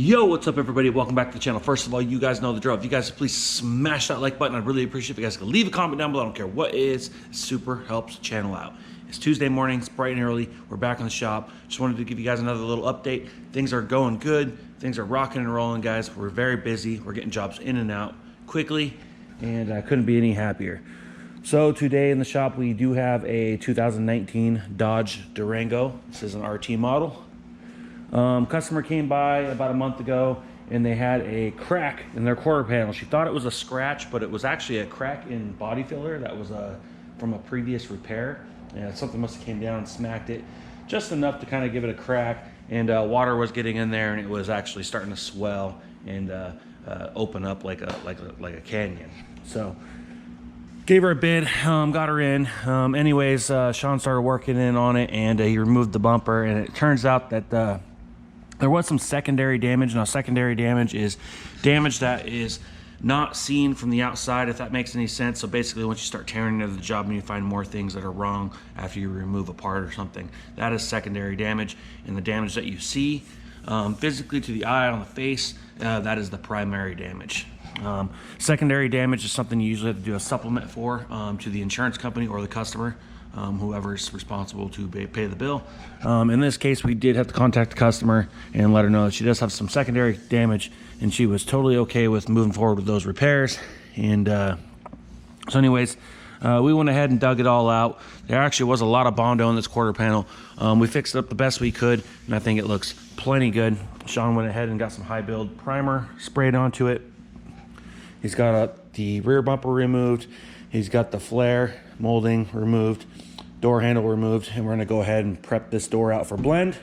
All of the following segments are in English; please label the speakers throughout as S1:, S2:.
S1: Yo, what's up everybody? Welcome back to the channel. First of all, you guys know the drill. If you guys please smash that like button, I'd really appreciate if you guys could leave a comment down below. I don't care what it is, it super helps the channel out. It's Tuesday morning, it's bright and early. We're back in the shop. Just wanted to give you guys another little update. Things are going good. Things are rocking and rolling, guys. We're very busy. We're getting jobs in and out quickly, and I couldn't be any happier. So today in the shop, we do have a 2019 Dodge Durango. This is an RT model. Customer came by about a month ago and they had a crack in their quarter panel. She thought it was a scratch, but it was actually a crack in body filler that was from a previous repair. Something must have came down and smacked it just enough to kind of give it a crack, and water was getting in there and it was actually starting to swell and open up like a canyon. So gave her a bid, got her in. Anyways, Sean started working in on it and he removed the bumper, and it turns out that there was some secondary damage. Now, secondary damage is damage that is not seen from the outside, if that makes any sense. So basically, once you start tearing into the job and you find more things that are wrong after you remove a part or something, that is secondary damage. And the damage that you see physically to the eye on the face, that is the primary damage. Secondary damage is something you usually have to do a supplement for to the insurance company or the customer. Whoever is responsible to pay the bill. In this case, we did have to contact the customer and let her know that she does have some secondary damage, and she was totally okay with moving forward with those repairs. And so anyways, we went ahead and dug it all out. There actually was a lot of Bondo in this quarter panel. We fixed it up the best we could, and I think it looks plenty good. Sean went ahead and got some high build primer sprayed onto it. He's got the rear bumper removed. He's got the flare molding removed, door handle removed, and we're gonna go ahead and prep this door out for blend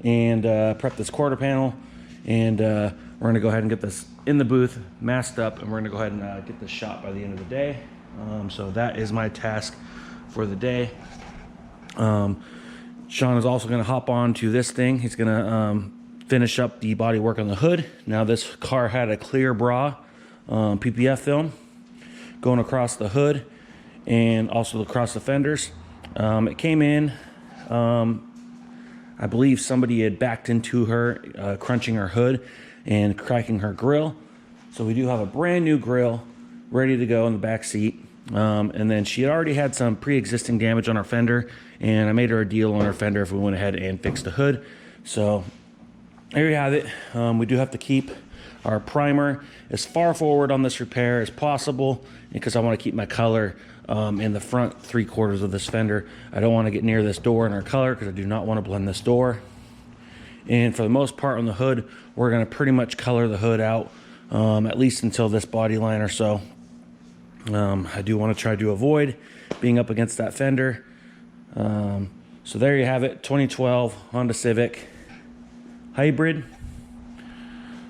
S1: and prep this quarter panel, and we're gonna go ahead and get this in the booth masked up, and we're gonna go ahead and get this shot by the end of the day. So that is my task for the day. Sean is also gonna hop on to this thing. He's gonna finish up the body work on the hood. Now, this car had a clear bra PPF film going across the hood and also across the fenders. It came in, I believe somebody had backed into her, crunching her hood and cracking her grill. So we do have a brand new grill ready to go in the back seat. And then she had already had some pre-existing damage on her fender, and I made her a deal on her fender if we went ahead and fixed the hood. So there you have it. We do have to keep our primer as far forward on this repair as possible, because I want to keep my color in the front 3/4 of this fender. I don't want to get near this door in our color because I do not want to blend this door. And for the most part on the hood, we're going to pretty much color the hood out, at least until this body line or so. I do want to try to avoid being up against that fender. So there you have it, 2012 Honda Civic Hybrid.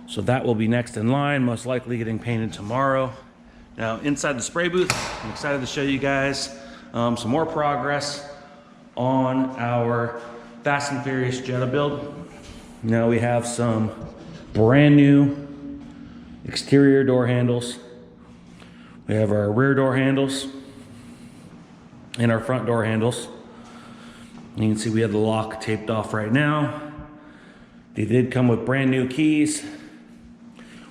S1: So that will be next in line, most likely getting painted tomorrow. Now, inside the spray booth, I'm excited to show you guys some more progress on our Fast and Furious Jetta build. Now we have some brand new exterior door handles. We have our rear door handles and our front door handles. You can see we have the lock taped off right now. They did come with brand new keys.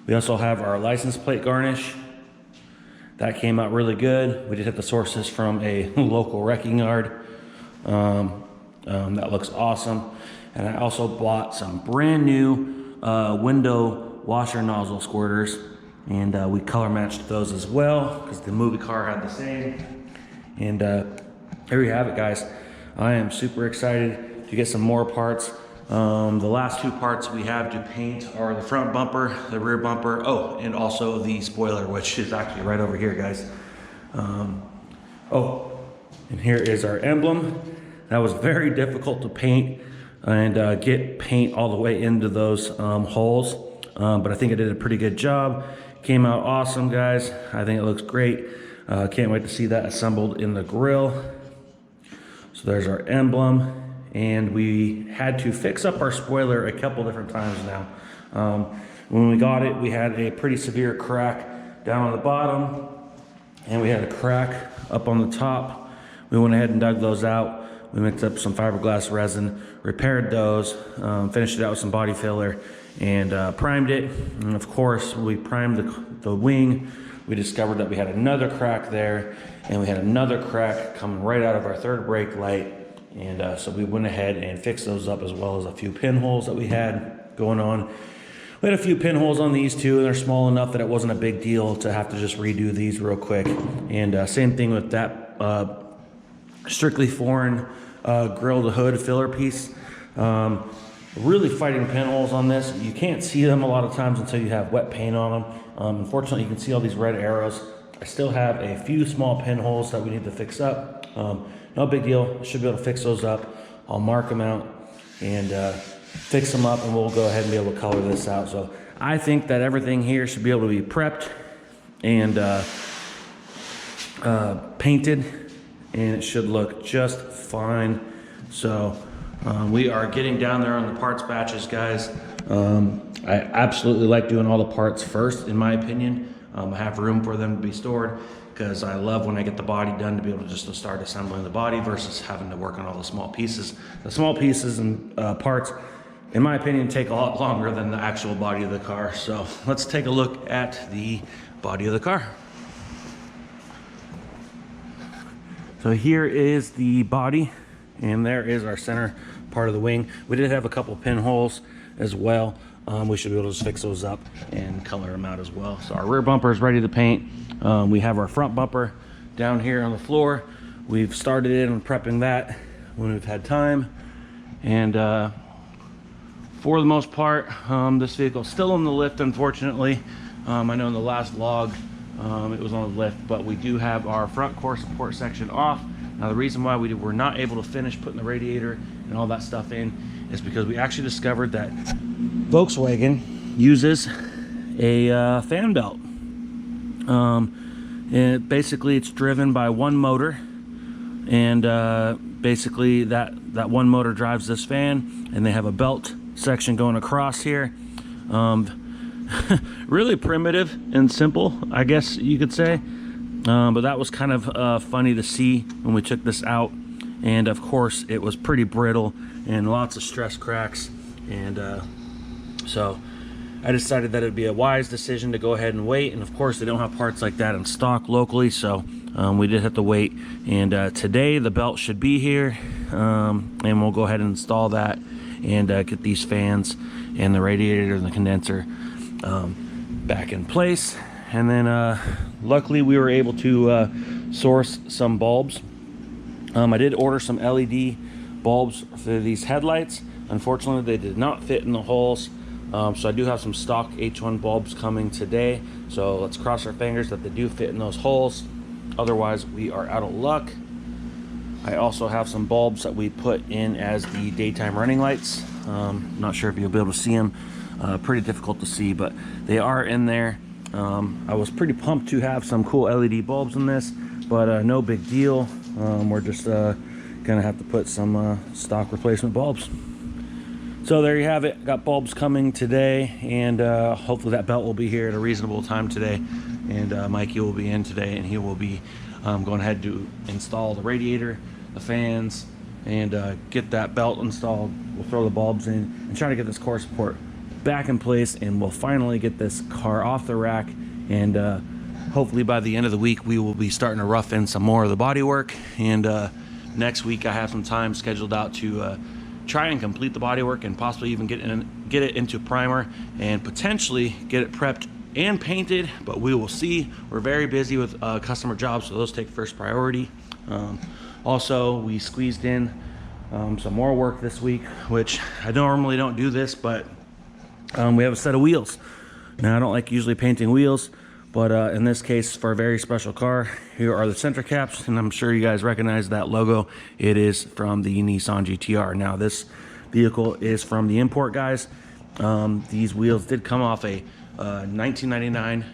S1: We also have our license plate garnish. That came out really good. We did have to source this from a local wrecking yard. That looks awesome. And I also bought some brand new window washer nozzle squirters, and we color matched those as well because the movie car had the same. And there you have it, guys. I am super excited to get some more parts. The last two parts we have to paint are the front bumper, the rear bumper, oh, and also the spoiler, which is actually right over here, guys. Oh, and here is our emblem. That was very difficult to paint and get paint all the way into those holes, but I think I did a pretty good job. Came out awesome, guys. I think it looks great. Can't wait to see that assembled in the grill. So there's our emblem. And we had to fix up our spoiler a couple different times now. When we got it, we had a pretty severe crack down on the bottom, and we had a crack up on the top. We went ahead and dug those out. We mixed up some fiberglass resin, repaired those, finished it out with some body filler, and primed it. And of course, we primed the wing. We discovered that we had another crack there, and we had another crack coming right out of our third brake light. And so we went ahead and fixed those up, as well as a few pinholes that we had going on. We had a few pinholes on these too, and they're small enough that it wasn't a big deal to have to just redo these real quick. And same thing with that strictly foreign grill to hood filler piece. Really fighting pinholes on this. You can't see them a lot of times until you have wet paint on them. Unfortunately, you can see all these red arrows. I still have a few small pinholes that we need to fix up. No big deal. Should be able to fix those up. I'll mark them out and fix them up, and we'll go ahead and be able to color this out. So I think that everything here should be able to be prepped and painted, and it should look just fine. So we are getting down there on the parts batches, guys. I absolutely like doing all the parts first, in my opinion. I have room for them to be stored, because I love when I get the body done to be able to just start assembling the body versus having to work on all the small pieces. The small pieces and parts, in my opinion, take a lot longer than the actual body of the car. So let's take a look at the body of the car. So here is the body, and there is our center part of the wing. We did have a couple pinholes as well. We should be able to just fix those up and color them out as well. So our rear bumper is ready to paint. We have our front bumper down here on the floor. We've started in on prepping that when we've had time. And for the most part, this vehicle is still on the lift, unfortunately. I know in the last vlog it was on the lift, but we do have our front core support section off. Now the reason why we were not able to finish putting the radiator and all that stuff in is because we actually discovered that Volkswagen uses a fan belt. And basically it's driven by one motor, and basically that one motor drives this fan, and they have a belt section going across here. Really primitive and simple, I guess you could say. But that was kind of funny to see when we took this out. And of course it was pretty brittle and lots of stress cracks. And so I decided that it'd be a wise decision to go ahead and wait. And of course they don't have parts like that in stock locally, so we did have to wait. And today the belt should be here, and we'll go ahead and install that and get these fans and the radiator and the condenser back in place. And then luckily we were able to source some bulbs. I did order some LED bulbs for these headlights. Unfortunately they did not fit in the holes, so I do have some stock H1 bulbs coming today, so let's cross our fingers that they do fit in those holes. Otherwise we are out of luck. I also have some bulbs that we put in as the daytime running lights. Not sure if you'll be able to see them. Pretty difficult to see, but they are in there. I was pretty pumped to have some cool LED bulbs in this, but no big deal. We're just gonna have to put some stock replacement bulbs. So there you have it. Got bulbs coming today, and hopefully that belt will be here at a reasonable time today. And Mikey will be in today, and he will be going ahead to install the radiator, the fans, and get that belt installed. We'll throw the bulbs in and try to get this core support back in place, and we'll finally get this car off the rack. And hopefully by the end of the week we will be starting to rough in some more of the body work. And next week I have some time scheduled out to try and complete the body work, and possibly even get it into primer and potentially get it prepped and painted, but we will see. We're very busy with customer jobs, so those take first priority. Also, we squeezed in some more work this week, which I normally don't do this, but we have a set of wheels. Now I don't like usually painting wheels, but in this case, for a very special car, here are the center caps, and I'm sure you guys recognize that logo. It is from the Nissan GTR. Now this vehicle is from the import, guys. These wheels did come off a 1999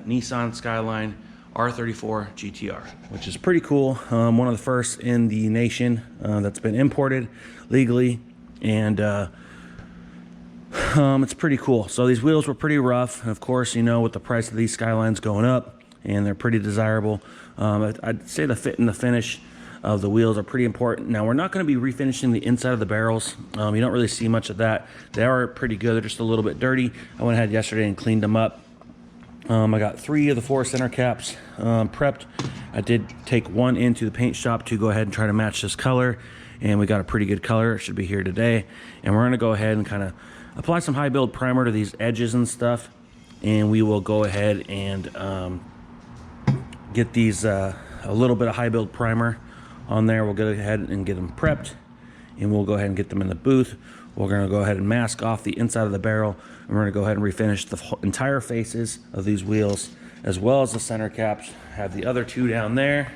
S1: Nissan Skyline R34 GTR, which is pretty cool. One of the first in the nation that's been imported legally, and it's pretty cool. So these wheels were pretty rough, and of course, you know, with the price of these Skylines going up, and they're pretty desirable. I'd say the fit and the finish of the wheels are pretty important. Now, we're not going to be refinishing the inside of the barrels. You don't really see much of that. They are pretty good. They're just a little bit dirty. I went ahead yesterday and cleaned them up. I got 3 of the 4 center caps prepped. I did take one into the paint shop to go ahead and try to match this color, and we got a pretty good color. It should be here today. And we're going to go ahead and kind of apply some high build primer to these edges and stuff, and we will go ahead and get these a little bit of high build primer on there. We'll go ahead and get them prepped, and we'll go ahead and get them in the booth. We're going to go ahead and mask off the inside of the barrel, and we're going to go ahead and refinish the entire faces of these wheels, as well as the center caps. Have the other 2 down there,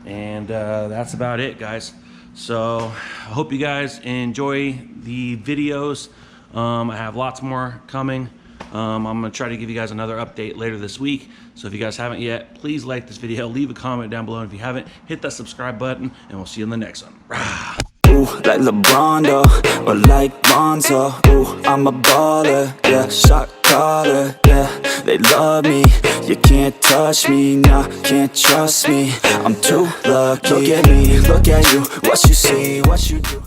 S1: and that's about it, guys. So I hope you guys enjoy the videos. I have lots more coming. I'm going to try to give you guys another update later this week. So if you guys haven't yet, please like this video, leave a comment down below. And if you haven't, hit that subscribe button, and we'll see you in the next one. Rah!
S2: Ooh, like LeBron, though, or like Bonzo. Ooh, I'm a baller, yeah, shot caller, yeah. They love me, you can't touch me, nah, can't trust me. I'm too lucky. Look at me, look at you, what you see, what you do.